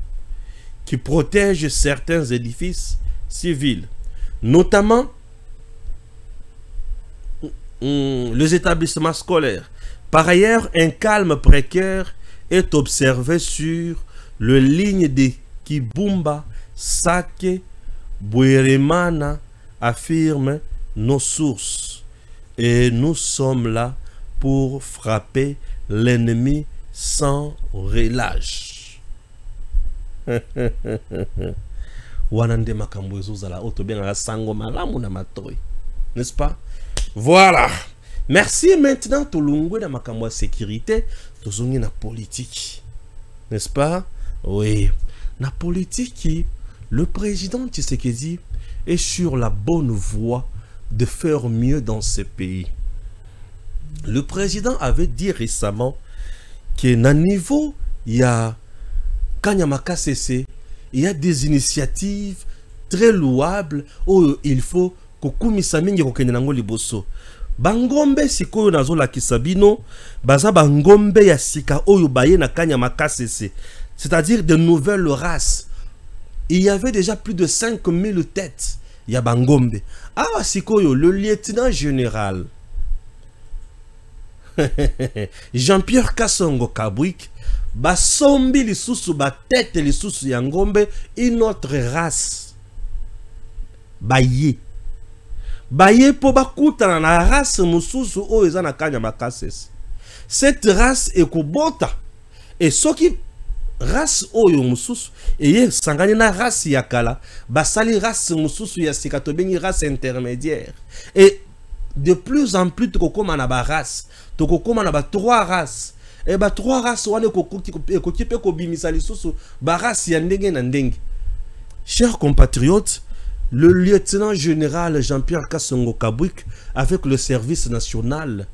qui protège certains édifices civils, notamment les établissements scolaires. Par ailleurs, un calme précaire est observé sur les lignes de Kibumba, Sake, Bweremana, affirment nos sources. Et nous sommes là pour frapper l'ennemi sans relâche. N'est-ce pas? Voilà. Merci. Maintenant, tout le monde dans ma sécurité, tout le monde dans politique. N'est-ce pas? Oui. La politique, le président Tshisekedi est sur la bonne voie de faire mieux dans ce pays. Le président avait dit récemment que na niveau, il y a Kanyamaka CC, il y a des initiatives très louables où il faut que Kumisa mingi kokende nango liboso. Bangombe sikoyo nazo la kisabino, baza bangombe ya sika oyo baye na Kanyamaka CC. C'est-à-dire de nouvelles races. Il y avait déjà plus de 5000 têtes. Il y a Bangombe. Ah, sikoyo, le lieutenant général Jean-Pierre Kassongo Kabwik, basombi lisusu ba tête lisusu ya ngombe, une autre race. Baye po bakutana na race mususu o ezana Kanyamaka CC. Cette race ekobota. Et ce qui race oyo mususu eye sangani na race ya kala basali race mususu ya sikato bengi race intermédiaire. Et de plus en plus tokokoma na ba race, tokokoma na ba trois races. Et ba trois races wane koki pe ko bimisa lisusu ba race ya ndenge na ndenge. Chers compatriotes, le lieutenant général Jean-Pierre Kassongo Kabwik avec le service national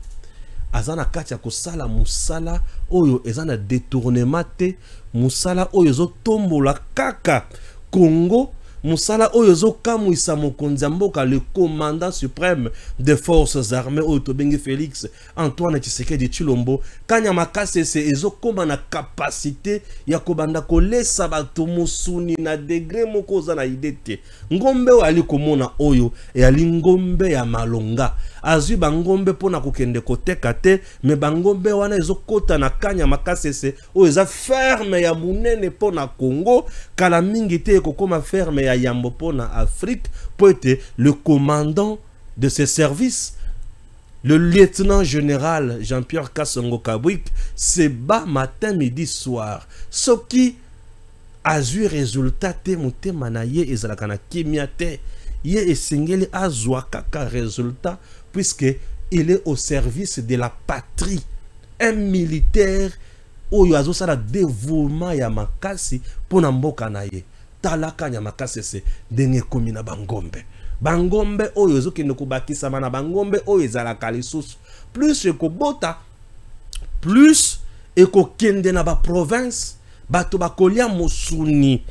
azana katia kosala musala oyo ezana détournement te, musala oyo zo tombola kaka Congo, musala oyo zo kamwisa mokonzi mboka le commandant suprême des forces armées oyo tobengi Félix Antoine Tshisekedi Tshilombo. Kanyamaka CC ezo koma na capacité ya kobanda kolesa bato musuni na degré moko za na idete. Ngombe o ali komona oyo e ali ngombe ya malonga. Azui bangombe pona kokende koteka te, me bangombe wana ezo kota na Kanyamaka CC o eza ferme ya munene pona Congo, kala mingi te kokoma ferme ya yambo pona Afrique, pour être le commandant de ces services. Le lieutenant général Jean-Pierre Kassongo Kabwik se bat matin, midi, soir. Ce qui a eu résultat te motema na ye ezalaka na kimia te. Ye esengeli azwa kaka résultat puisque il est au service de la patrie. Un militaire oyo azosala dévouement ya makasi pona mboka na ye. Tala Kanyamaka CC denge komi na bangombe. Bangombe oyo ezokende kobakisa mana bangombe oyo ezalaka lisusu. Plus ekobota, plus ekokende na ba province, bato bakolia musuni.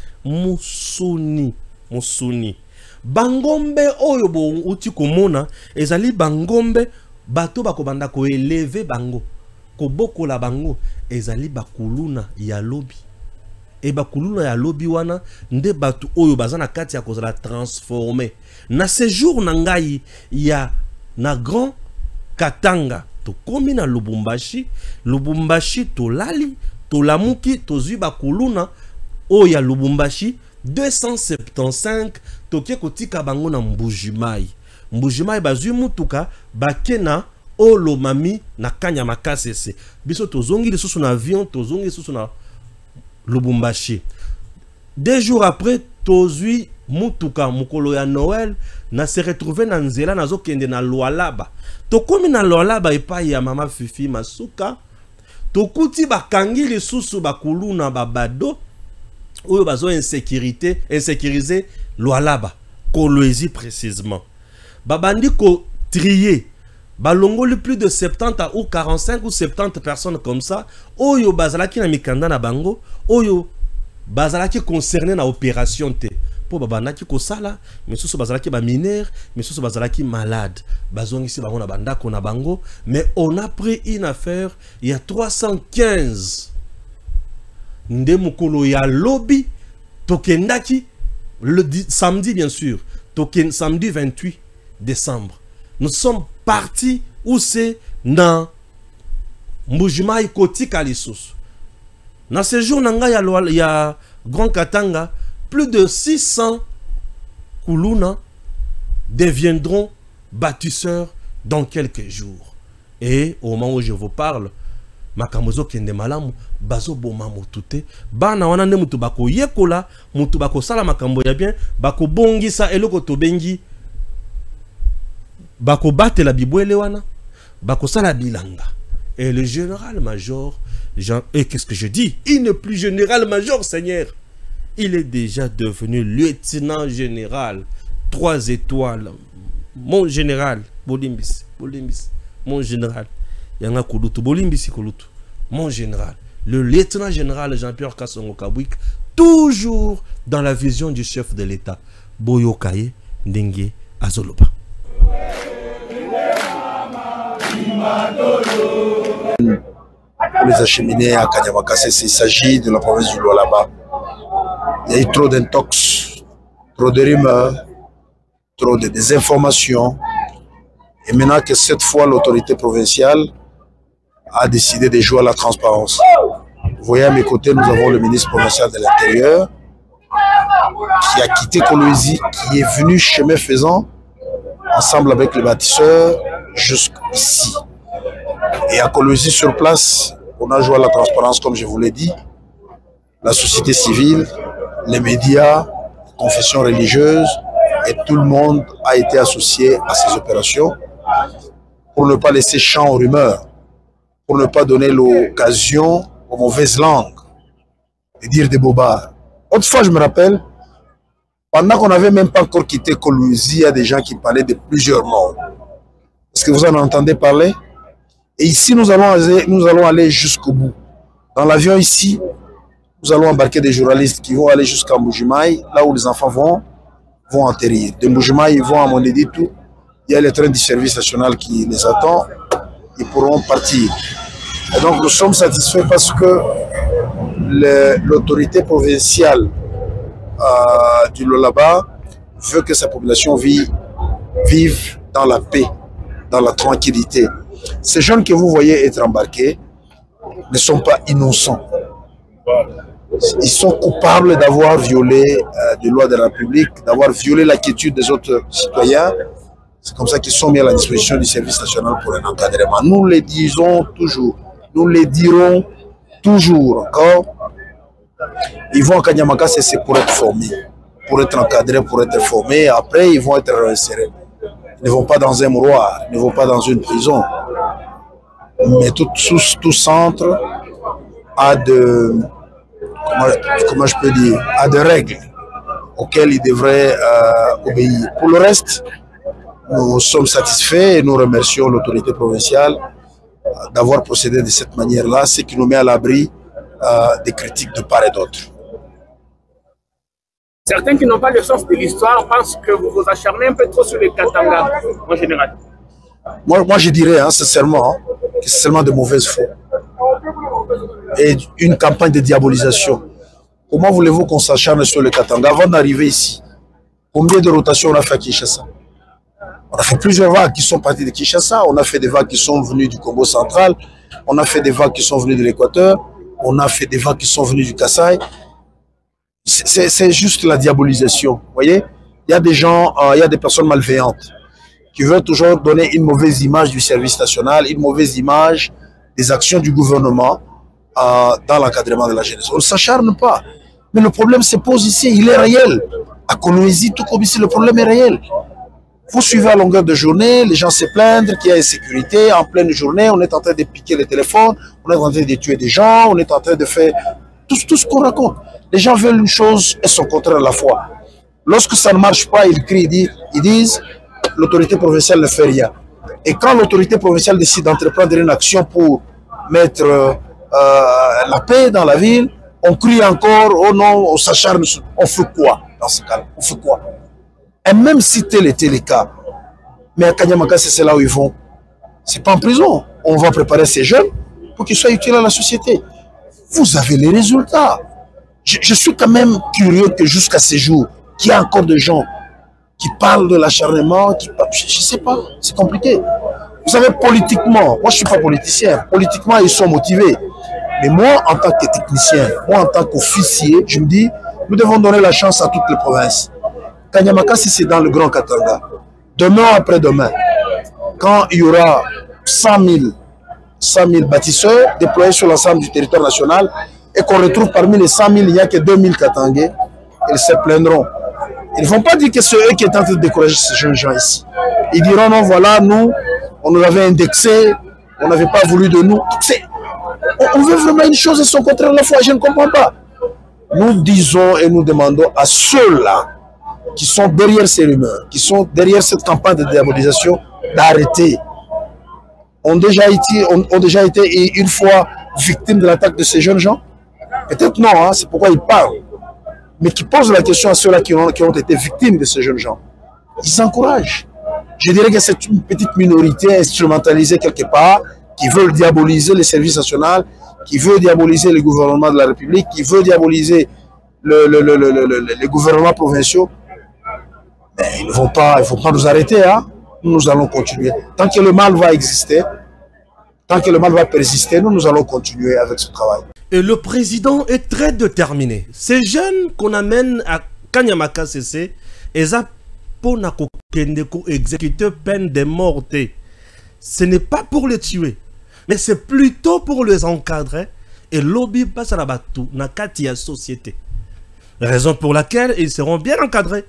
Bangombe oyo bo uti komona ezali bangombe bato bakobanda ko eleve bango. Kobokola bango ezali bakuluna ya lobi. Et bakuluna ya lobi wana nde batu oyo bazana kati ya kozala transformer. Na séjour na ngai ya na Grand Katanga to komi na Lubumbashi, Lubumbashi to lali, to lamuki to zui bakuluna oyo ya Lubumbashi 275 to ke kotika bango na Mbujimai. Mbujimai bazui mutuka bakena olo mami na Kanyamaka CC. Biso to zongi lisusu na avion, to zongi lisusu na Lubumbashi. 2 jours après, tozui mutuka mukolo ya Noël na se retrouver na nzela na zo kende na Lualaba. Tokomi na Lualaba epai ya mama Fifi Masuka. Tokuti bakangi lisusu bakuluna babado oyo bazo insécuriser Lualaba, Kolwezi précisément. Babandi ko trier. Balongoli plus de 70 ou 45 ou 70 personnes comme ça. Oyo bazalaki na mikanda na bango. Oyo bazalaki concerné na opération te. Po babanaki ko sala, mais sous bazalaki ba mineur, mais sous bazalaki malade. Bazongi si bango na bandako na bango, mais on a pris une affaire, il y a 315. Nde mukolo ya lobby tokendaki le samedi bien sûr, samedi 28 décembre. Nous sommes partis où c'est dans Mbujimai Kotika lisusu. Dans ce jour il y a Grand Katanga, plus de 600 kuluna deviendront bâtisseurs dans quelques jours. Et au moment où je vous parle, Makamozo kende malamu bazo boma motute bana wana nde mutu bako yekola mutu bako sala makambo ya bien bako bongisa eloko to bengi bako batela bibwele wana bako sala bilanga. Et le général-major Jean, et qu'est-ce que je dis, il n'est plus général-major, Seigneur, il est déjà devenu lieutenant général 3 étoiles. Mon général Bolimbis mon général Yanga Kolutu Bolimbisi Kolutu, mon général, le lieutenant général Jean-Pierre Kassongo Kabwik, toujours dans la vision du chef de l'État, Boyokaye Ndenge Azoloba. Pour les acheminer à Kanyamakasse, il s'agit de la province du Lualaba. Il y a eu trop d'intox, trop de rumeurs, trop de désinformations. Et maintenant que cette fois l'autorité provinciale a décidé de jouer à la transparence. Vous voyez à mes côtés, nous avons le ministre provincial de l'Intérieur qui a quitté Kolwezi, qui est venu chemin faisant ensemble avec les bâtisseurs jusqu'ici. Et à Kolwezi sur place, on a joué à la transparence comme je vous l'ai dit. La société civile, les médias, les confessions religieuses et tout le monde a été associé à ces opérations pour ne pas laisser champ aux rumeurs, pour ne pas donner l'occasion aux mauvaises langues de dire des bobards. Autrefois, je me rappelle, pendant qu'on n'avait même pas encore quitté Kolwezi, il y a des gens qui parlaient de plusieurs morts. Est-ce que vous en entendez parler? Et ici, nous allons aller jusqu'au bout. Dans l'avion ici, nous allons embarquer des journalistes qui vont aller jusqu'à Mbujimaï, là où les enfants vont atterrir. De Mbujimaï, ils vont à Mondeditu. Il y a les trains du service national qui les attendent. Ils pourront partir. Et donc, nous sommes satisfaits parce que l'autorité provinciale du Lualaba veut que sa population vive dans la paix, dans la tranquillité. Ces jeunes que vous voyez être embarqués ne sont pas innocents. Ils sont coupables d'avoir violé des lois de la République, d'avoir violé la quiétude des autres citoyens. C'est comme ça qu'ils sont mis à la disposition du service national pour un encadrement. Nous le disons toujours, nous le dirons toujours encore. Ils vont à Kanyamakasse, c'est pour être formés, pour être encadrés, pour être formés. Après, ils vont être réinsérés. Ils ne vont pas dans un mouroir, ils ne vont pas dans une prison. Mais tout centre a de, comment je peux dire, a des règles auxquelles ils devraient obéir. Pour le reste, nous sommes satisfaits et nous remercions l'autorité provinciale d'avoir procédé de cette manière-là, ce qui nous met à l'abri des critiques de part et d'autre. Certains qui n'ont pas le sens de l'histoire pensent que vous vous acharnez un peu trop sur les Katanga, en général. Moi je dirais sincèrement que c'est seulement de mauvaises foi et une campagne de diabolisation. Comment voulez-vous qu'on s'acharne sur le Katanga avant d'arriver ici? Combien de rotations on a fait à Kinshasa? On a fait plusieurs vagues qui sont parties de Kinshasa, on a fait des vagues qui sont venues du Congo central, on a fait des vagues qui sont venues de l'Équateur, on a fait des vagues qui sont venues du Kasaï. C'est juste la diabolisation, vous voyez? Il y a des gens, il y a des personnes malveillantes qui veulent toujours donner une mauvaise image du service national, une mauvaise image des actions du gouvernement dans l'encadrement de la jeunesse. On ne s'acharne pas. Mais le problème se pose ici, il est réel. À Kolwezi, tout comme ici, le problème est réel. Vous suivez à longueur de journée, les gens se plaignent qu'il y a insécurité. En pleine journée, on est en train de piquer les téléphones, on est en train de tuer des gens, on est en train de faire tout ce qu'on raconte. Les gens veulent une chose et son contraire à la fois. Lorsque ça ne marche pas, ils crient, ils disent l'autorité provinciale ne fait rien. Et quand l'autorité provinciale décide d'entreprendre une action pour mettre la paix dans la ville, on crie encore, oh non, on s'acharne. On fait quoi dans ce cas-là? On fait quoi? Et même si tel était le cas, mais à Kanyamakasse, c'est là où ils vont. C'est pas en prison. On va préparer ces jeunes pour qu'ils soient utiles à la société. Vous avez les résultats. Je suis quand même curieux que jusqu'à ces jours, qu'il y a encore des gens qui parlent de l'acharnement, je ne sais pas, c'est compliqué. Vous savez, politiquement, moi je ne suis pas politicien, politiquement ils sont motivés. Mais moi, en tant que technicien, moi en tant qu'officier, je me dis, nous devons donner la chance à toutes les provinces. Kanyamakasse, c'est dans le Grand Katanga. Demain après-demain, quand il y aura 100 000 bâtisseurs déployés sur l'ensemble du territoire national et qu'on retrouve parmi les 100 000, il n'y a que 2000 Katangais, ils se plaindront. Ils ne vont pas dire que c'est eux qui est en train de décourager ces jeunes gens ici. Ils diront non, voilà, nous, on nous avait indexé, on n'avait pas voulu de nous. On veut vraiment une chose et son contraire à la fois, je ne comprends pas. Nous disons et nous demandons à ceux-là qui sont derrière ces rumeurs, qui sont derrière cette campagne de diabolisation, d'arrêter. Ont déjà été une fois victimes de l'attaque de ces jeunes gens? Peut-être non, hein, c'est pourquoi ils parlent. Mais qui posent la question à ceux-là qui ont été victimes de ces jeunes gens. Ils encouragent. Je dirais que c'est une petite minorité instrumentalisée quelque part, qui veulent diaboliser les services nationaux, qui veut diaboliser le gouvernement de la République, qui veut diaboliser les gouvernements provinciaux. Mais il ne faut pas nous arrêter. Hein. Nous allons continuer. Tant que le mal va exister, tant que le mal va persister, nous allons continuer avec ce travail. Et le président est très déterminé. Ces jeunes qu'on amène à Kanyamaka CC, ils ont pour exécuter peine de mort. Ce n'est pas pour les tuer, mais c'est plutôt pour les encadrer et lobby passe à la batou na katia société. Raison pour laquelle ils seront bien encadrés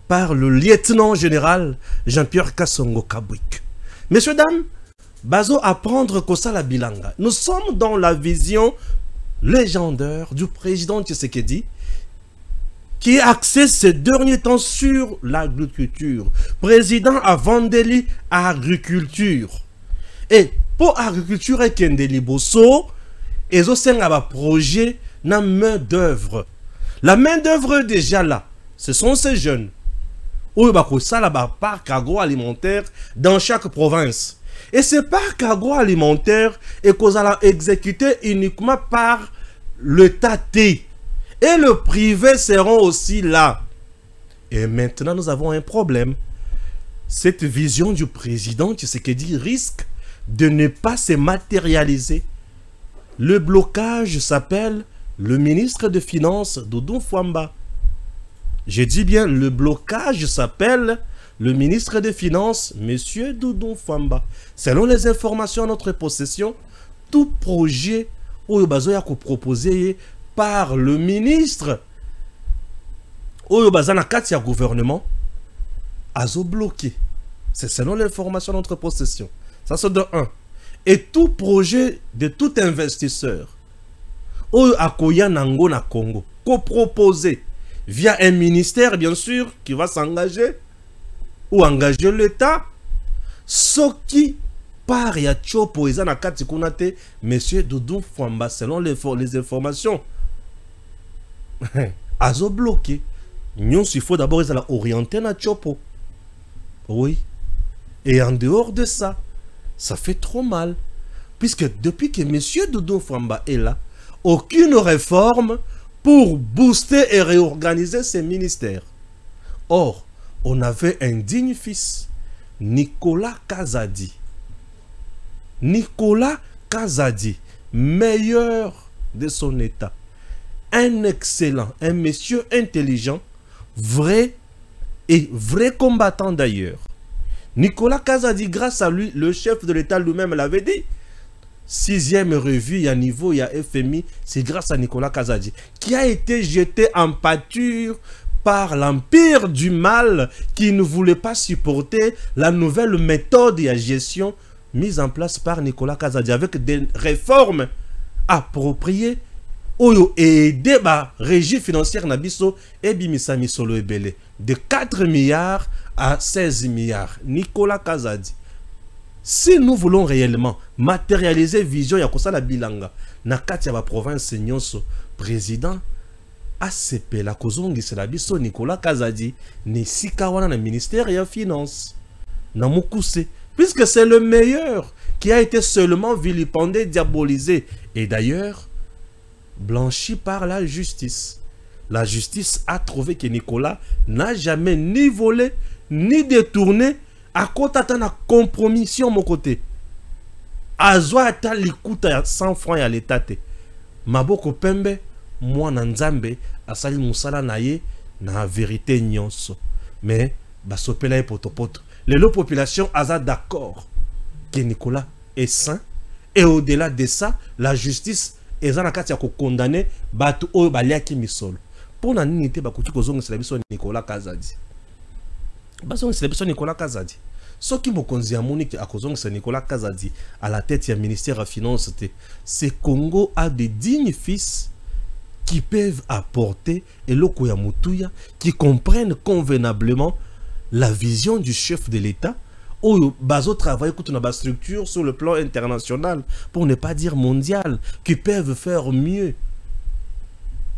par le lieutenant général Jean-Pierre Kassongo Kabwik. Messieurs, dames, Bazo apprendre Kosala Bilanga. Nous sommes dans la vision légendaire du président Tshisekedi qui est axé ces derniers temps sur l'agriculture. Président a Vandeli agriculture. Et pour agriculture et Kendeli Bosso, ils ont un projet na main d'œuvre. La main d'œuvre déjà là, ce sont ces jeunes. Où ça là parc agroalimentaire dans chaque province. Et ce parc agroalimentaire est exécuté uniquement par l'État T. Et le privé seront aussi là. Et maintenant, nous avons un problème. Cette vision du président Tshisekedi risque de ne pas se matérialiser. Le blocage s'appelle le ministre des Finances, Doudou Fwamba. Je dis bien, le blocage s'appelle le ministre des Finances, M. Doudou Fwamba. Selon les informations à notre possession, tout projet Oyobazoya proposé par le ministre Oyobazana Katia gouvernement a bloqué. C'est selon l'information à notre possession. Ça c'est de 1. Et tout projet de tout investisseur Oyo Akoya Nango na Congo, co-proposé via un ministère bien sûr qui va s'engager ou engager l'État, ce qui par ya chopo ezana kati kunate monsieur Doudou Fwamba selon les informations azo bloqué. Nous il faut d'abord les orienter na chopo. Oui. Et en dehors de ça, ça fait trop mal puisque depuis que monsieur Doudou Fwamba est là, aucune réforme pour booster et réorganiser ces ministères. Or, on avait un digne fils, Nicolas Kazadi. Nicolas Kazadi, meilleur de son état. Un excellent, un monsieur intelligent, vrai et vrai combattant d'ailleurs. Nicolas Kazadi, grâce à lui, le chef de l'État lui-même l'avait dit. 6e revue, il y a niveau, il y a FMI, c'est grâce à Nicolas Kazadi, qui a été jeté en pâture par l'empire du mal qui ne voulait pas supporter la nouvelle méthode de gestion mise en place par Nicolas Kazadi avec des réformes appropriées et aider la régie financière Nabiso et Bimisami Solo Ebele de 4 milliards à 16 milliards. Nicolas Kazadi. Si nous voulons réellement matérialiser vision ya kosala bilanga na kati ya ba province nyonso, président ACP la kozongi c'est la biso Nicolas Kazadi ni sikawana na ministère ya finance na mukuse puisque c'est le meilleur qui a été seulement vilipendé, diabolisé et d'ailleurs blanchi par la justice. La justice a trouvé que Nicolas n'a jamais ni volé ni détourné à côté de compromission mon côté. Azwa ata likuta 100 francs à l'état. Maboko pembe moi nanzambe asali musala naye na vérité nyonso. Mais basopela potopoto Les populations sont d'accord que Nicolas est sain. Et au-delà de ça, la justice est en train de condamner Batu Oyo Baliaki Misol. Pour la nité, Nicolas Kazadi. Nicolas Kazadi. Ce qui me concerne, c'est Nicolas Kazadi à la tête du ministère des Finances. C'est Congo a des dignes fils qui peuvent apporter et qui comprennent convenablement la vision du chef de l'État. Ou baso travaille contre une structure sur le plan international, pour ne pas dire mondial, qui peuvent faire mieux.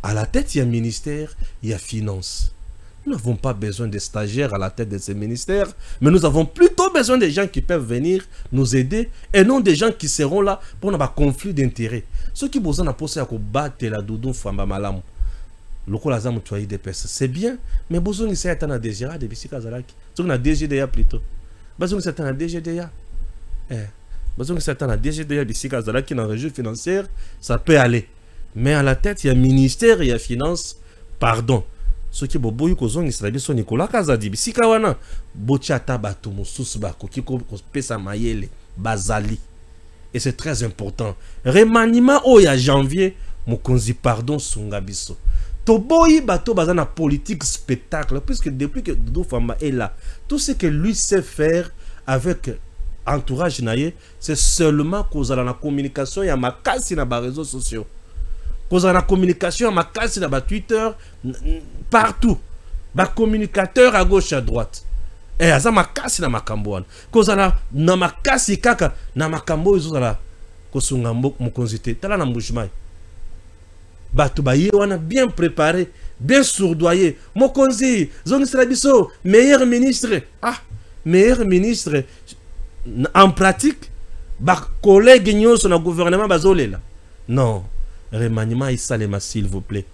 À la tête, il y a ministère, il y a finance. Nous n'avons pas besoin de stagiaires à la tête de ces ministères, mais nous avons plutôt besoin de gens qui peuvent venir nous aider et non des gens qui seront là pour un conflit d'intérêts. Ceux qui besoin de penser à battre la doudou famba malam. C'est bien, mais besoin de ça être DG de Bisikazalaki. Besoin de DGDA plutôt. Besoin de ça être DGDA. Besoin de ça être DGDA Bisikazalaki dans la région financière, ça peut aller. Mais à la tête, il y a ministère, il y a finance. Pardon. Ce qui est beau, c'est Nicolas Kazadi. Si Kawana, Bochata Bato, Moussousbako, qui pesa Mayele, Bazali. Et c'est très important. Remaniement, il y a janvier, Mokonzi, pardon, Sungabiso. Toboyi Bato Bazana politique spectacle, puisque depuis que Doudou Famba est là, tout ce que lui sait faire avec entourage Naye, c'est seulement cause de la communication et à ma casse dans les réseaux sociaux. Cause de la communication à ma casse dans Twitter, partout. Ba communicateur à gauche à droite. Et à ma casse dans ma cambouane. Cause de la ma casse kaka na makambo izozala kosunga mokonzité. Tala na mbujimai. Batu baye wana bien préparé, bien sourdoyé. Mokonzi, Zongi Srabiso, meilleur ministre. Ah, meilleur ministre. En pratique, ba collègue nyos na gouvernement bazolela. Non. Remaniement Isalema, s'il vous plaît.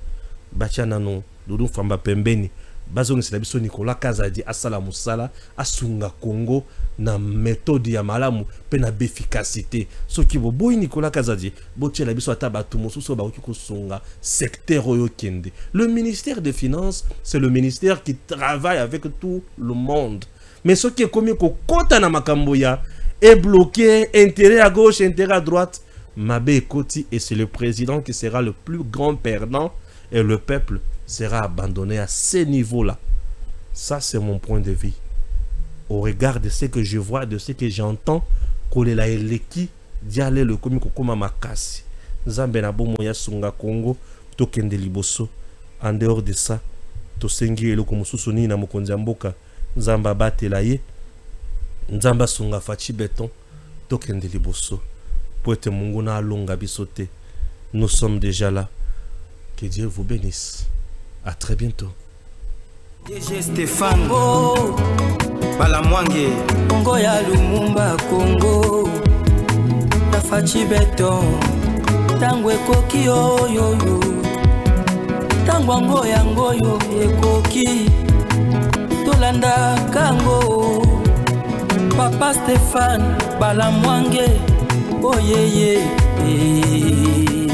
Bachanano, Doudou Famba Pembeni, Bazong Selabiso Nicolas Kazadi, Asala Moussala, Asunga Congo, na méthode ya malamu, pena efficacité. Ce qui vous boy Nicolas Kazadi, Boche Labiso Atabatumo, Souso Baokiko Sunga, secteur Oyokende. Le ministère des Finances, c'est le ministère qui travaille avec tout le monde. Mais ce qui est commis au Kota na Makamboya est bloqué, intérêt à gauche, intérêt à droite. Mabé Koti, et c'est le président qui sera le plus grand perdant et le peuple sera abandonné à ces niveaux-là. Ça, c'est mon point de vue. Au regard de ce que je vois, de ce que j'entends, Kolela Eleki, Diale le komi kokoma makasi. Nzambe na bomo ya sunga Congo, tokende liboso. En dehors de ça, tosengi eloko mosusu nini na mokonzi ya mboka, Nzamba batela ye, Nzamba sunga fachi beton, tokende liboso. Nous sommes déjà là. Que Dieu vous bénisse. À très bientôt. DG Stéphane Balamwange Congo ya Lumumba Congo Tafachi beton Tangwe koki yo yo yo Tangwango yango yo ekoki Tolanda kango Papa Stéphane Balamwange oh yeah yeah, yeah.